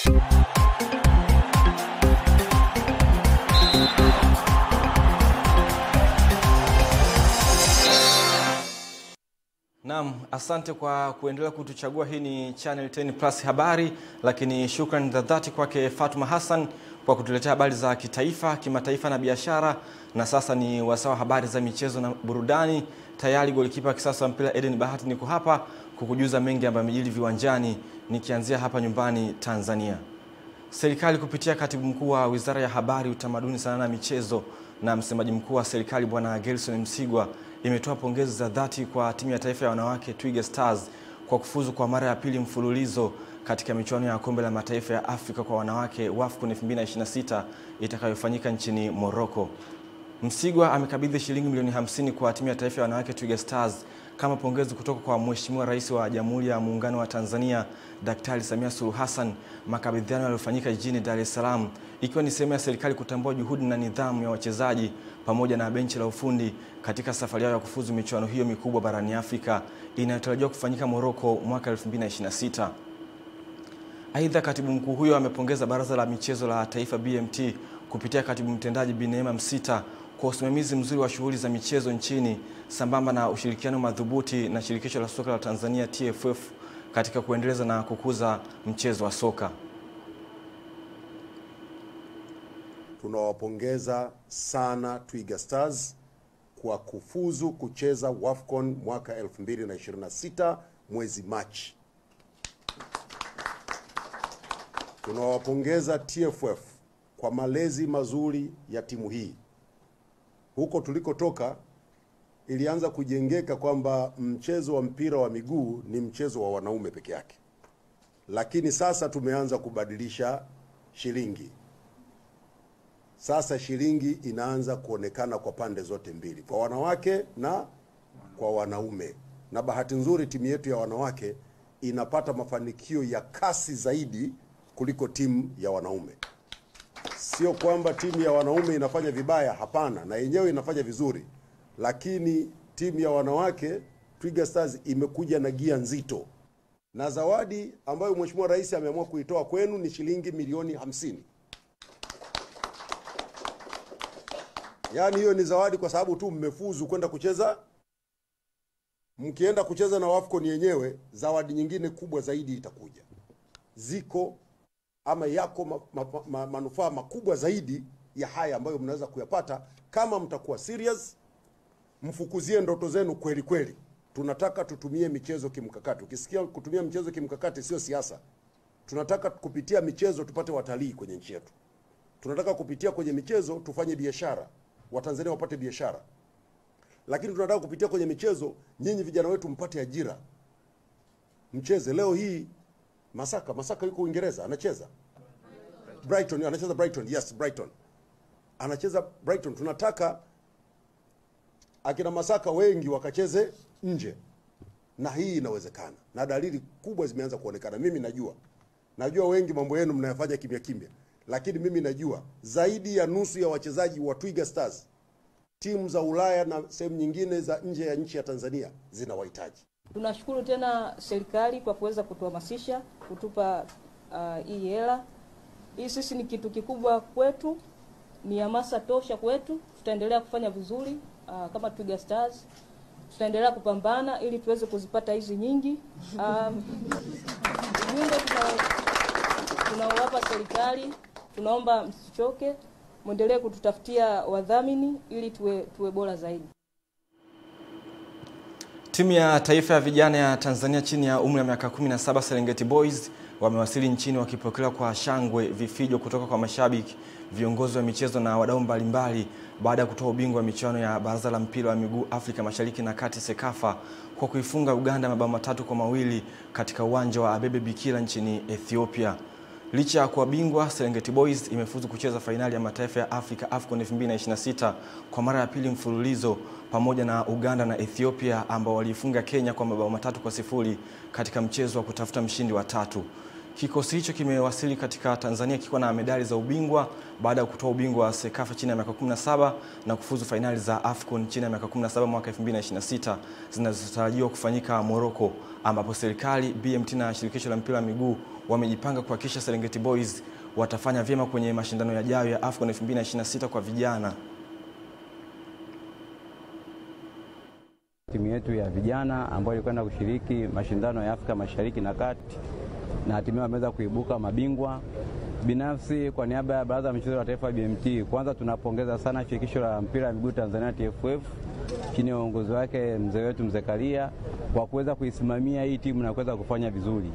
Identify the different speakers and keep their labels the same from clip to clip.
Speaker 1: Naam, asante kwa kuendelea kutuchagua. Hii ni Channel 10 Plus habari, lakini shukrani za dhati kwake Fatuma Hassan kwa kutuletea habari za kitaifa, kimataifa na biashara. Na sasa ni wasawa habari za michezo na burudani. Tayari golikipa kisasa wa mpira Eden Bahati niko hapa kukujuza mengi ambayo yamejiri viwanjani, nikianzia hapa nyumbani Tanzania. Serikali kupitia katibu mkuu wa Wizara ya Habari, Utamaduni, Sanaa na Michezo na msemaji mkuu wa serikali Bwana Gelson Msigwa imetoa pongezi za dhati kwa timu ya taifa ya wanawake Twiga Stars kwa kufuzu kwa mara ya pili mfululizo katika michuano ya kombe la mataifa ya Afrika kwa wanawake WAFCON 2026 itakayofanyika nchini Morocco. Msigwa amekabidhi shilingi milioni 50 kwa timu ya taifa ya wanawake Twiga Stars kama pongezi kutoka kwa Mheshimiwa Rais wa Jamhuri ya Muungano wa Tanzania Daktari Samia Suluhu Hassan, makabidhiano yaliyofanyika jijini Dar es Salaam, ikiwa ni sehemu ya serikali kutambua juhudi na nidhamu ya wachezaji pamoja na benchi la ufundi katika safari yao ya kufuzu michuano hiyo mikubwa barani Afrika inayotarajiwa kufanyika Morocco mwaka 2026. Aidha, katibu mkuu huyo amepongeza Baraza la Michezo la Taifa BMT kupitia katibu mtendaji Bi Neema Msita kwa usimamizi mzuri wa shughuli za michezo nchini sambamba na ushirikiano madhubuti na shirikisho la soka la Tanzania TFF katika kuendeleza na kukuza mchezo wa soka.
Speaker 2: Tunawapongeza sana Twiga Stars kwa kufuzu kucheza WAFCON mwaka 2026 mwezi Machi. Tunawapongeza TFF kwa malezi mazuri ya timu hii. Huko tulikotoka ilianza kujengeka kwamba mchezo wa mpira wa miguu ni mchezo wa wanaume peke yake. Lakini sasa tumeanza kubadilisha shilingi. Sasa shilingi inaanza kuonekana kwa pande zote mbili, kwa wanawake na kwa wanaume. Na bahati nzuri timu yetu ya wanawake inapata mafanikio ya kasi zaidi kuliko timu ya wanaume. Sio kwamba timu ya wanaume inafanya vibaya, hapana, na yenyewe inafanya vizuri. Lakini timu ya wanawake Twiga Stars imekuja na gia nzito. Na zawadi ambayo Mheshimiwa Rais ameamua kuitoa kwenu ni shilingi milioni 50. Yaani hiyo ni zawadi kwa sababu tu mmefuzu kwenda kucheza. Mkienda kucheza na WAFCON yenyewe, zawadi nyingine kubwa zaidi itakuja. Ziko ama yako manufaa makubwa zaidi ya haya ambayo mnaweza kuyapata kama mtakuwa serious, mfukuzie ndoto zenu kweli kweli. Tunataka tutumie michezo kimkakati. Ukisikia kutumia michezo kimkakati sio siasa. Tunataka kupitia michezo tupate watalii kwenye nchi yetu. Tunataka kupitia kwenye michezo tufanye biashara, Watanzania wapate biashara. Lakini tunataka kupitia kwenye michezo nyinyi vijana wetu mpate ajira. Mcheze leo hii Masaka yuko Uingereza anacheza. Brighton anacheza Brighton. Yes, Brighton. Anacheza Brighton. Tunataka akina Masaka wengi wakacheze nje. Na hii inawezekana. Na dalili kubwa zimeanza kuonekana. Mimi najua wengi mambo yenu mnayafanya kimya kimya. Lakini mimi najua zaidi ya nusu ya wachezaji wa Twiga Stars timu za Ulaya na sehemu nyingine za nje ya nchi ya Tanzania zinawahitaji.
Speaker 3: Tunashukuru tena serikali kwa kuweza kutuhamasisha, kutupa hii hela. Hii sisi ni kitu kikubwa kwetu, ni hamasa tosha kwetu. Tutaendelea kufanya vizuri kama Twiga Stars. Tutaendelea kupambana ili tuweze kuzipata hizi nyingi. Ujumbe tunawapa serikali, tunaomba msichoke, muendelee kututafutia wadhamini ili tuwe bora zaidi.
Speaker 1: Timu ya taifa ya vijana ya Tanzania chini ya umri wa miaka 17 Serengeti Boys wamewasili nchini wakipokelewa kwa shangwe, vifijo kutoka kwa mashabiki, viongozi wa michezo na wadau mbalimbali baada ya kutoa ubingwa wa michuano ya Baraza la Mpira wa Miguu Afrika Mashariki na Kati Sekafa kwa kuifunga Uganda mabao 3-2 katika uwanja wa Abebe Bikila nchini Ethiopia. Licha ya kuwa bingwa, Serengeti Boys imefuzu kucheza fainali ya mataifa ya Afrika AFCON 2026 kwa mara ya pili mfululizo pamoja na Uganda na Ethiopia ambao walifunga Kenya kwa mabao 3-0 katika mchezo wa kutafuta mshindi wa 3. Kikosi hicho kimewasili katika Tanzania kikiwa na medali za ubingwa baada ya kutoa ubingwa wa Sekafa chini ya miaka 17 na kufuzu fainali za AFCON chini ya miaka 17 mwaka 2026 zinazotarajiwa kufanyika Morocco, ambapo serikali, BMT na shirikisho la mpira wa miguu wamejipanga kuhakikisha Serengeti Boys watafanya vyema kwenye mashindano yajayo ya AFCON 2026 kwa vijana.
Speaker 4: Timu yetu ya vijana ambayo ilikwenda kushiriki mashindano ya Afrika Mashariki na Kati na hatimaye wameweza kuibuka mabingwa. Binafsi kwa niaba ya Baraza la Michezo la Taifa BMT, kwanza tunapongeza sana shirikisho la mpira wa miguu Tanzania TFF chini ya uongozi wake mzee wetu Mzee Karia kwa kuweza kuisimamia hii timu na kuweza kufanya vizuri.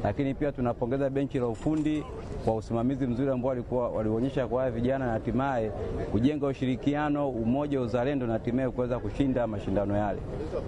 Speaker 4: Lakini pia tunapongeza benchi la ufundi kwa usimamizi mzuri ambao walionyesha kwa vijana na hatimaye kujenga ushirikiano, umoja, uzalendo na hatimaye kuweza kushinda mashindano yale.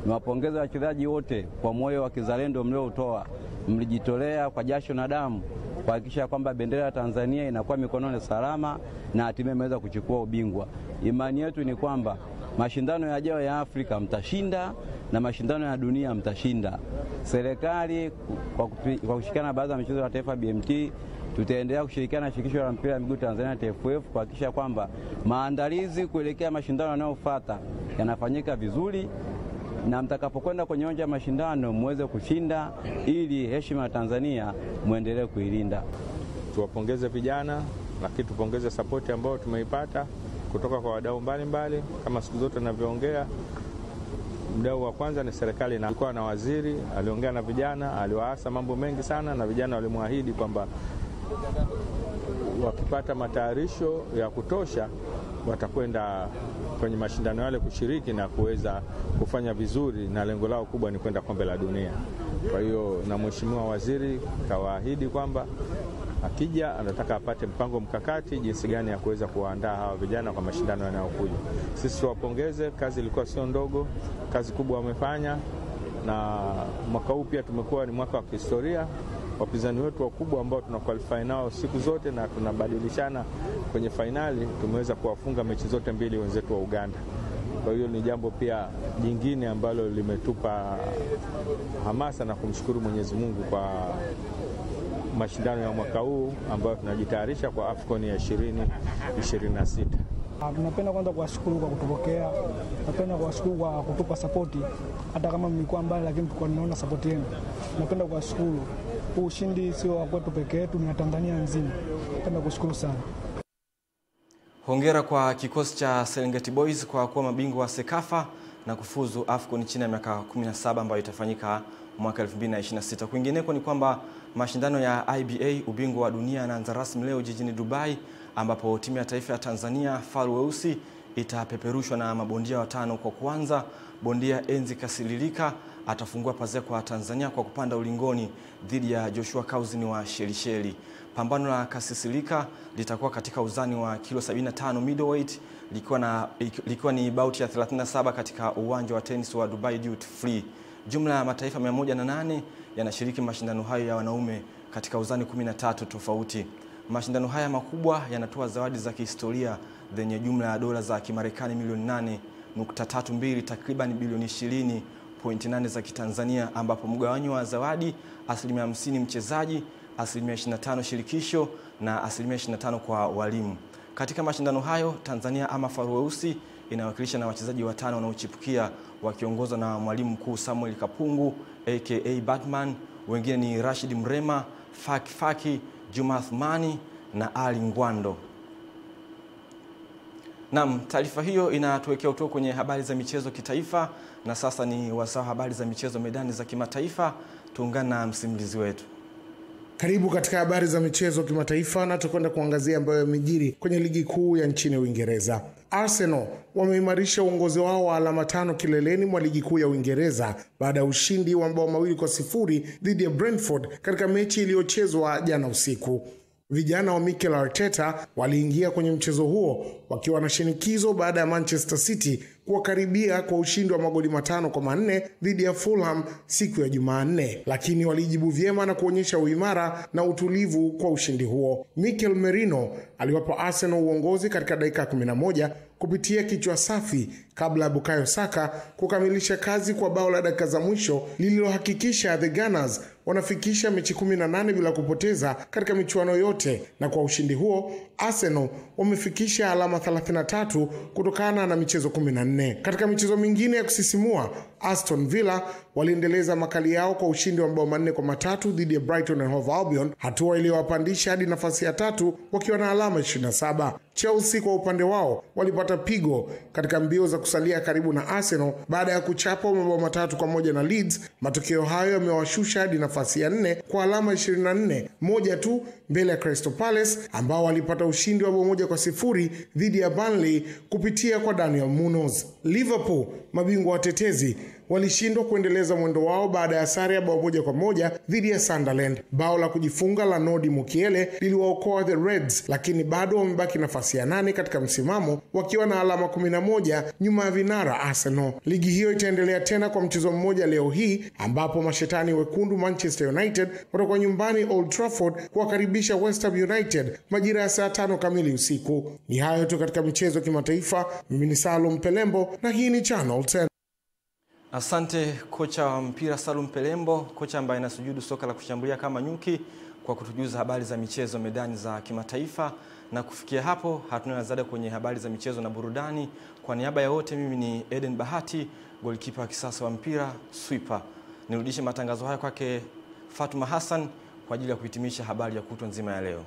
Speaker 4: Tunawapongeza wachezaji wote kwa moyo wa kizalendo mliotoa. Mlijitolea kwa jasho na damu kuhakikisha kwamba bendera ya Tanzania inakuwa mikononi salama na hatimaye imeweza kuchukua ubingwa. Imani yetu ni kwamba mashindano yajayo ya Afrika mtashinda na mashindano ya dunia mtashinda. Serikali kwa kushirikiana na Baraza la Michezo la Taifa BMT tutaendelea kushirikiana na shirikisho la mpira wa miguu Tanzania TFF kuhakikisha kwamba maandalizi kuelekea mashindano yanayofuata yanafanyika vizuri na mtakapokwenda kwenye uwanja wa mashindano muweze kushinda ili heshima ya Tanzania muendelee kuilinda.
Speaker 5: Tuwapongeze vijana, lakini tupongeze support ambayo tumeipata kutoka kwa wadau mbalimbali. Kama siku zote ninavyoongea, mdau wa kwanza ni serikali, na alikuwa na waziri aliongea na vijana, aliwaasa mambo mengi sana, na vijana walimwahidi kwamba wakipata matayarisho ya kutosha watakwenda kwenye mashindano yale kushiriki na kuweza kufanya vizuri, na lengo lao kubwa ni kwenda kombe la dunia. Kwa hiyo na mheshimiwa waziri kawaahidi kwamba akija anataka apate mpango mkakati jinsi gani ya kuweza kuandaa hawa vijana kwa mashindano yanayokuja. Sisi tuwapongeze, kazi ilikuwa sio ndogo, kazi kubwa wamefanya, na mwaka huu pia tumekuwa ni mwaka wa kihistoria. Wapinzani wetu wakubwa ambao tunakwalify nao siku zote na tunabadilishana kwenye fainali, tumeweza kuwafunga mechi zote mbili wenzetu wa Uganda. Kwa hiyo ni jambo pia jingine ambalo limetupa hamasa na kumshukuru Mwenyezi Mungu kwa mashindano ya mwaka huu ambayo tunajitayarisha kwa AFCON ya 2026.
Speaker 6: Tunapenda kwanza kuwashukuru kwa kutupokea. Tunapenda kuwashukuru kwa kutupa support hata kama mlikuwa mbali, lakini tulikuwa tunaona support yenu. Tunapenda kuwashukuru. Huu ushindi sio wa kwetu peke yetu, ni wa Tanzania nzima. Tunapenda kushukuru sana.
Speaker 1: Hongera kwa kikosi cha Serengeti Boys kwa kuwa mabingwa wa Sekafa na kufuzu AFCON chini ya miaka 17 ambayo itafanyika mwaka 2026. Kwingineko ni kwamba mashindano ya IBA ubingwa wa dunia yanaanza rasmi leo jijini Dubai, ambapo timu ya taifa ya Tanzania Faru Weusi itapeperushwa na mabondia watano. Kwa kwanza, bondia Enzi Kasililika atafungua pazia kwa Tanzania kwa kupanda ulingoni dhidi ya Joshua Kauzini wa Shelisheli. Pambano la Kasililika litakuwa katika uzani wa kilo 75 middleweight, likiwa ni bout ya 37 katika uwanja wa tenis wa Dubai Duty Free. Jumla ya mataifa 108 yanashiriki mashindano hayo ya wanaume katika uzani 13 tofauti. Mashindano haya makubwa yanatoa zawadi za kihistoria zenye jumla ya dola za Kimarekani milioni 8.32, takriban bilioni 20.8 za Kitanzania, ambapo mgawanyo wa zawadi 50% mchezaji, 25% shirikisho na 25% kwa walimu. Katika mashindano hayo, Tanzania ama Faru Weusi inawakilisha na wachezaji watano wanaochipukia wakiongozwa na mwalimu mkuu Samuel Kapungu aka Batman. Wengine ni Rashid Mrema, Faki, Juma Athmani na Ali Ngwando. Naam, taarifa hiyo inatuwekea uto kwenye habari za michezo kitaifa, na sasa ni wasaa habari za michezo medani za kimataifa. Tuungane na msimulizi wetu.
Speaker 7: Karibu katika habari za michezo kimataifa, na tutakwenda kuangazia ambayo yamejiri kwenye ligi kuu ya nchini Uingereza. Arsenal wameimarisha uongozi wao wa alama 5 kileleni mwa ligi kuu ya Uingereza baada ya ushindi wa mabao 2-0 dhidi ya Brentford katika mechi iliyochezwa jana usiku. Vijana wa Mikel Arteta waliingia kwenye mchezo huo wakiwa na shinikizo baada ya Manchester City kuwakaribia kwa ushindi wa magoli 5-4 dhidi ya Fulham siku ya Jumanne, lakini walijibu vyema na kuonyesha uimara na utulivu kwa ushindi huo. Mikel Merino aliwapa Arsenal uongozi katika dakika 11 kupitia kichwa safi kabla ya Bukayo Saka kukamilisha kazi kwa bao la dakika za mwisho lililohakikisha The Gunners wanafikisha mechi 18 bila kupoteza katika michuano yote, na kwa ushindi huo Arsenal wamefikisha alama 33 kutokana na michezo 14. Katika michezo mingine ya kusisimua, Aston Villa waliendeleza makali yao kwa ushindi wa mabao 4-3 dhidi ya Brighton and Hove Albion, hatua iliyowapandisha hadi nafasi ya 3 wakiwa na alama 27. Chelsea kwa upande wao walipata pigo katika mbio za kusalia karibu na Arsenal baada ya kuchapa mabao 3-1 na Leeds. Matokeo hayo yamewashusha hadi nafasi ya 4 kwa alama 24, moja tu mbele ya Crystal Palace ambao walipata ushindi wa bao 1-0 dhidi ya Burnley kupitia kwa Daniel Munoz. Liverpool, mabingwa watetezi, walishindwa kuendeleza mwendo wao baada ya sare ya bao 1-1 dhidi ya Sunderland. Bao la kujifunga la Nodi Mukiele liliwaokoa the Reds, lakini bado wamebaki nafasi ya 8 katika msimamo wakiwa na alama 11 nyuma ya vinara Arsenal. Ligi hiyo itaendelea tena kwa mchezo mmoja leo hii ambapo mashetani wekundu Manchester United watakuwa nyumbani Old Trafford kuwakaribisha West Ham United majira ya saa 5 kamili usiku. Ni hayo tu katika michezo kimataifa. Mimi ni Salum Pelembo na hii ni Channel 10.
Speaker 1: Asante kocha wa mpira Salum Pelembo, kocha ambaye anasujudu soka la kushambulia kama nyuki, kwa kutujuza habari za michezo medani za kimataifa. Na kufikia hapo hatuna ziada kwenye habari za michezo na burudani. Kwa niaba ya wote, mimi ni Eden Bahati, goalkeeper wa kisasa wa mpira sweeper. Nirudishe matangazo haya kwake Fatuma Hassan kwa ajili ya kuhitimisha habari ya kutwa nzima ya leo.